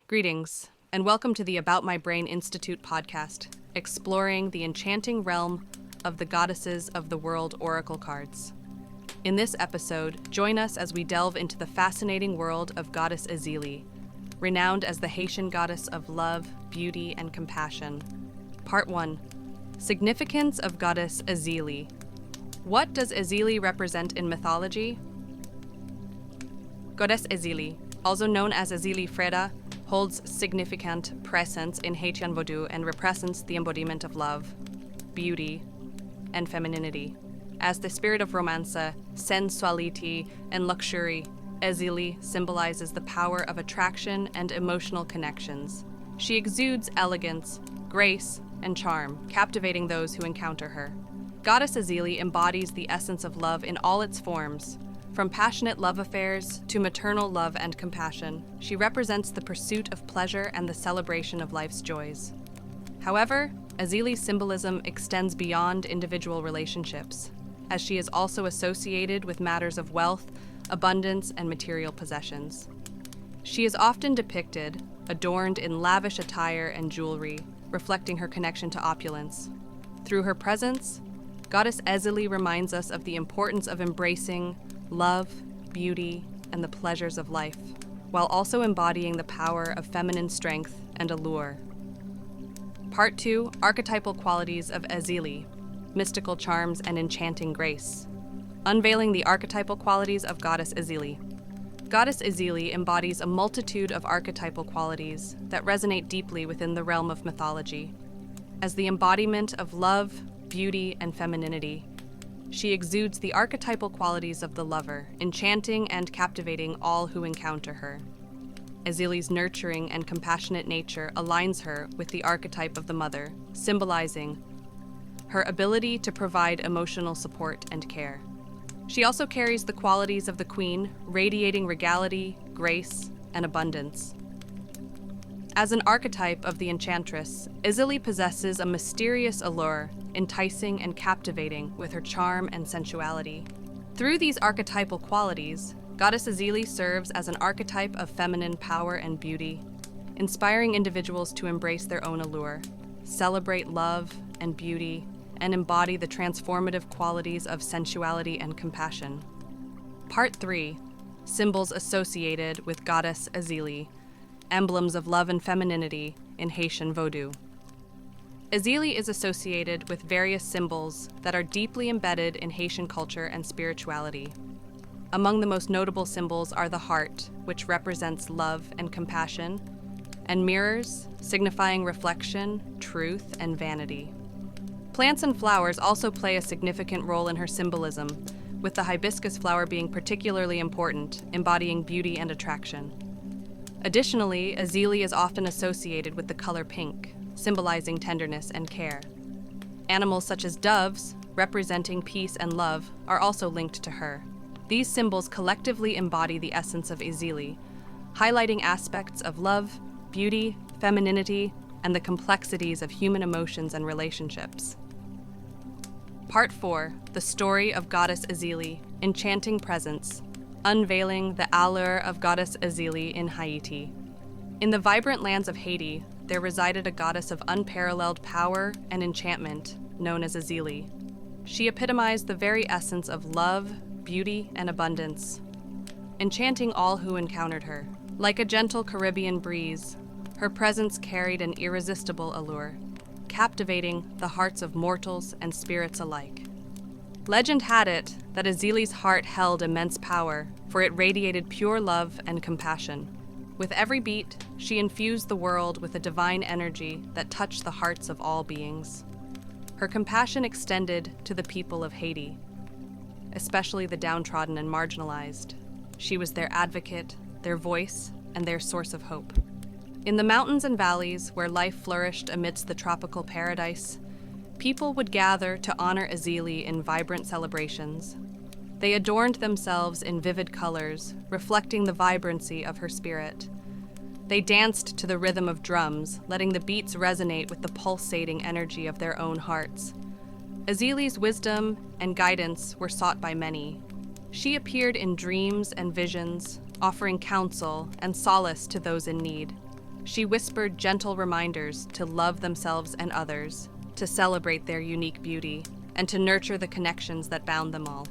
Greetings, and welcome to the About My Brain Institute podcast, exploring the enchanting realm of the goddesses of the world oracle cards. In this episode, join us as we delve into the fascinating world of Goddess Ezili, renowned as the Haitian goddess of love, beauty, and compassion. Part 1. Significance of Goddess Ezili. What does Ezili represent in mythology? Goddess Ezili, also known as Ezili Freda, holds significant presence in Haitian Vodou and represents the embodiment of love, beauty, and femininity. As the spirit of romance, sensuality, and luxury, Ezili symbolizes the power of attraction and emotional connections. She exudes elegance, grace, and charm, captivating those who encounter her. Goddess Ezili embodies the essence of love in all its forms. From passionate love affairs to maternal love and compassion, she represents the pursuit of pleasure and the celebration of life's joys. However, Ezili's symbolism extends beyond individual relationships, as she is also associated with matters of wealth, abundance, and material possessions. She is often depicted, adorned in lavish attire and jewelry, reflecting her connection to opulence. Through her presence, Goddess Ezili reminds us of the importance of embracing love, beauty, and the pleasures of life, while also embodying the power of feminine strength and allure. Part 2, Archetypal Qualities of Ezili, Mystical Charms and Enchanting Grace. Unveiling the archetypal qualities of Goddess Ezili. Goddess Ezili embodies a multitude of archetypal qualities that resonate deeply within the realm of mythology. As the embodiment of love, beauty, and femininity, she exudes the archetypal qualities of the lover, enchanting and captivating all who encounter her. Ezili's nurturing and compassionate nature aligns her with the archetype of the mother, symbolizing her ability to provide emotional support and care. She also carries the qualities of the queen, radiating regality, grace, and abundance. As an archetype of the enchantress, Ezili possesses a mysterious allure, enticing and captivating with her charm and sensuality. Through these archetypal qualities, Goddess Ezili serves as an archetype of feminine power and beauty, inspiring individuals to embrace their own allure, celebrate love and beauty, and embody the transformative qualities of sensuality and compassion. Part 3. Symbols associated with Goddess Ezili, emblems of love and femininity in Haitian Vodou. Ezili is associated with various symbols that are deeply embedded in Haitian culture and spirituality. Among the most notable symbols are the heart, which represents love and compassion, and mirrors, signifying reflection, truth, and vanity. Plants and flowers also play a significant role in her symbolism, with the hibiscus flower being particularly important, embodying beauty and attraction. Additionally, Ezili is often associated with the color pink, symbolizing tenderness and care. Animals such as doves, representing peace and love, are also linked to her. These symbols collectively embody the essence of Ezili, highlighting aspects of love, beauty, femininity, and the complexities of human emotions and relationships. Part 4. The Story of Goddess Ezili, Enchanting Presence, unveiling the Allure of Goddess Ezili in Haiti. In the vibrant lands of Haiti, there resided a goddess of unparalleled power and enchantment known as Ezili. She epitomized the very essence of love, beauty, and abundance, enchanting all who encountered her. Like a gentle Caribbean breeze, her presence carried an irresistible allure, captivating the hearts of mortals and spirits alike. Legend had it that Ezili's heart held immense power, for it radiated pure love and compassion. With every beat, she infused the world with a divine energy that touched the hearts of all beings. Her compassion extended to the people of Haiti, especially the downtrodden and marginalized. She was their advocate, their voice, and their source of hope. In the mountains and valleys where life flourished amidst the tropical paradise, people would gather to honor Ezili in vibrant celebrations. They adorned themselves in vivid colors, reflecting the vibrancy of her spirit. They danced to the rhythm of drums, letting the beats resonate with the pulsating energy of their own hearts. Ezili's wisdom and guidance were sought by many. She appeared in dreams and visions, offering counsel and solace to those in need. She whispered gentle reminders to love themselves and others, to celebrate their unique beauty, and to nurture the connections that bound them all.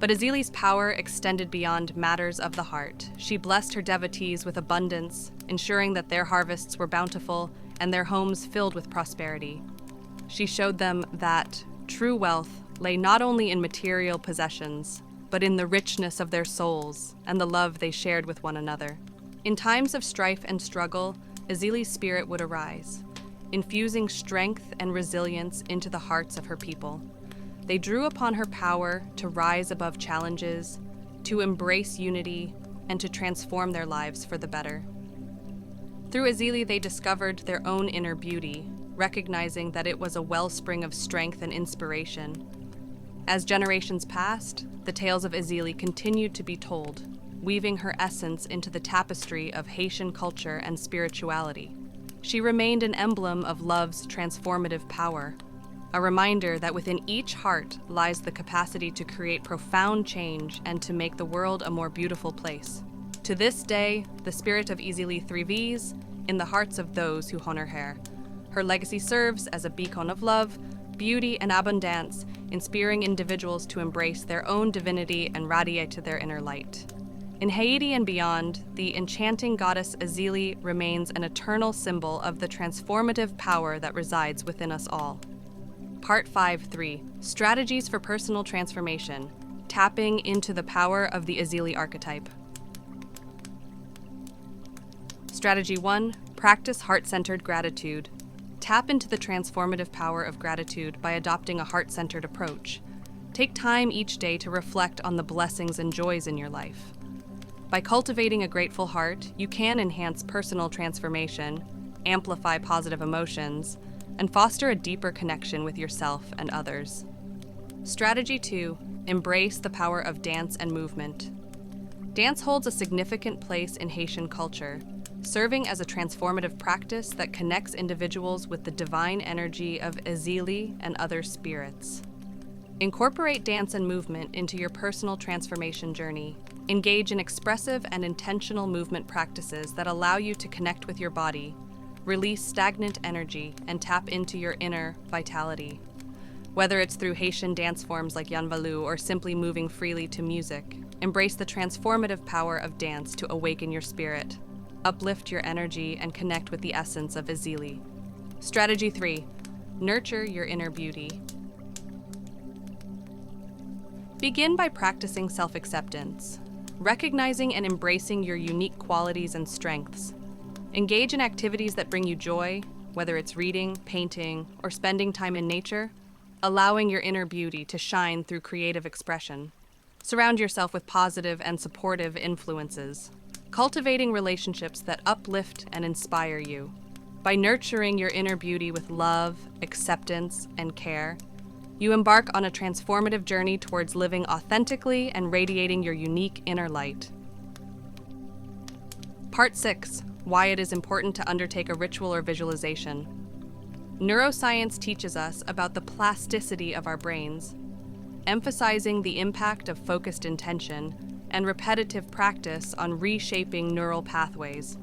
But Ezili's power extended beyond matters of the heart. She blessed her devotees with abundance, ensuring that their harvests were bountiful and their homes filled with prosperity. She showed them that true wealth lay not only in material possessions, but in the richness of their souls and the love they shared with one another. In times of strife and struggle, Ezili's spirit would arise, infusing strength and resilience into the hearts of her people. They drew upon her power to rise above challenges, to embrace unity, and to transform their lives for the better. Through Ezili, they discovered their own inner beauty, recognizing that it was a wellspring of strength and inspiration. As generations passed, the tales of Ezili continued to be told, weaving her essence into the tapestry of Haitian culture and spirituality. She remained an emblem of love's transformative power, a reminder that within each heart lies the capacity to create profound change and to make the world a more beautiful place. To this day, the spirit of Ezili thrives in the hearts of those who honor her. Her legacy serves as a beacon of love, beauty, and abundance, inspiring individuals to embrace their own divinity and radiate to their inner light. In Haiti and beyond, the enchanting goddess Ezili remains an eternal symbol of the transformative power that resides within us all. Part 5.3 Strategies for Personal Transformation, Tapping into the Power of the Ezili Archetype. Strategy 1. Practice heart-centered gratitude. Tap into the transformative power of gratitude by adopting a heart-centered approach. Take time each day to reflect on the blessings and joys in your life. By cultivating a grateful heart, you can enhance personal transformation, amplify positive emotions, and foster a deeper connection with yourself and others. Strategy 2. Embrace the power of dance and movement. Dance holds a significant place in Haitian culture, serving as a transformative practice that connects individuals with the divine energy of Ezili and other spirits. Incorporate dance and movement into your personal transformation journey. Engage in expressive and intentional movement practices that allow you to connect with your body, release stagnant energy, and tap into your inner vitality. Whether it's through Haitian dance forms like Vodou or simply moving freely to music, embrace the transformative power of dance to awaken your spirit, uplift your energy, and connect with the essence of Ezili. Strategy 3. Nurture your inner beauty. Begin by practicing self-acceptance, recognizing and embracing your unique qualities and strengths. Engage in activities that bring you joy, whether it's reading, painting, or spending time in nature, allowing your inner beauty to shine through creative expression. Surround yourself with positive and supportive influences, cultivating relationships that uplift and inspire you. By nurturing your inner beauty with love, acceptance, and care, you embark on a transformative journey towards living authentically and radiating your unique inner light. Part 6. Why it is important to undertake a ritual or visualization. Neuroscience teaches us about the plasticity of our brains, emphasizing the impact of focused intention and repetitive practice on reshaping neural pathways.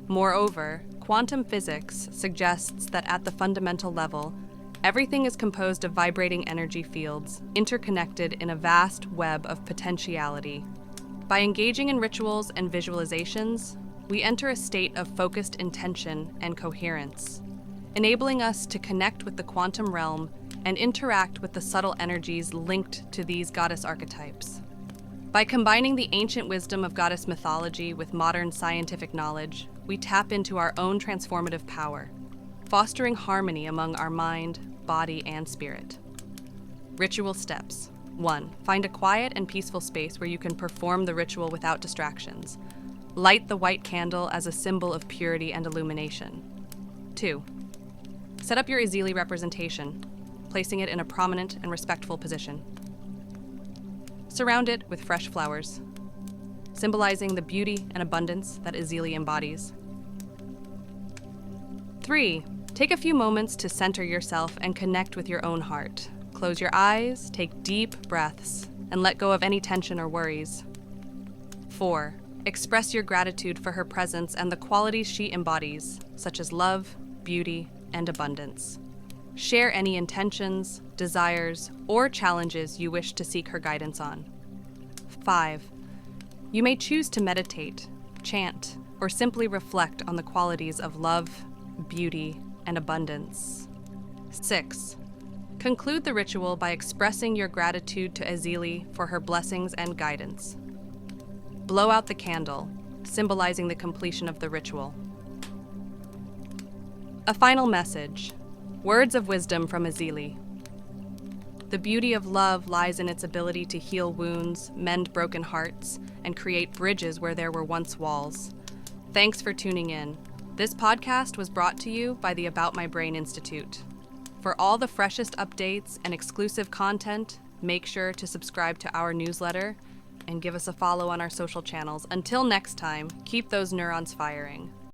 Moreover, quantum physics suggests that at the fundamental level, everything is composed of vibrating energy fields, interconnected in a vast web of potentiality. By engaging in rituals and visualizations, we enter a state of focused intention and coherence, enabling us to connect with the quantum realm and interact with the subtle energies linked to these goddess archetypes. By combining the ancient wisdom of goddess mythology with modern scientific knowledge, we tap into our own transformative power, fostering harmony among our mind, body, and spirit. Ritual steps. 1. Find a quiet and peaceful space where you can perform the ritual without distractions. Light the white candle as a symbol of purity and illumination. 2. Set up your Ezili representation, placing it in a prominent and respectful position. Surround it with fresh flowers, symbolizing the beauty and abundance that Ezili embodies. 3. Take a few moments to center yourself and connect with your own heart. Close your eyes, take deep breaths, and let go of any tension or worries. 4. Express your gratitude for her presence and the qualities she embodies, such as love, beauty, and abundance. Share any intentions, desires, or challenges you wish to seek her guidance on. 5. You may choose to meditate, chant, or simply reflect on the qualities of love, beauty, and abundance. 6. Conclude the ritual by expressing your gratitude to Ezili for her blessings and guidance. Blow out the candle, symbolizing the completion of the ritual. A final message. Words of wisdom from Ezili. The beauty of love lies in its ability to heal wounds, mend broken hearts, and create bridges where there were once walls. Thanks for tuning in. This podcast was brought to you by the About My Brain Institute. For all the freshest updates and exclusive content, make sure to subscribe to our newsletter and give us a follow on our social channels. Until next time, keep those neurons firing.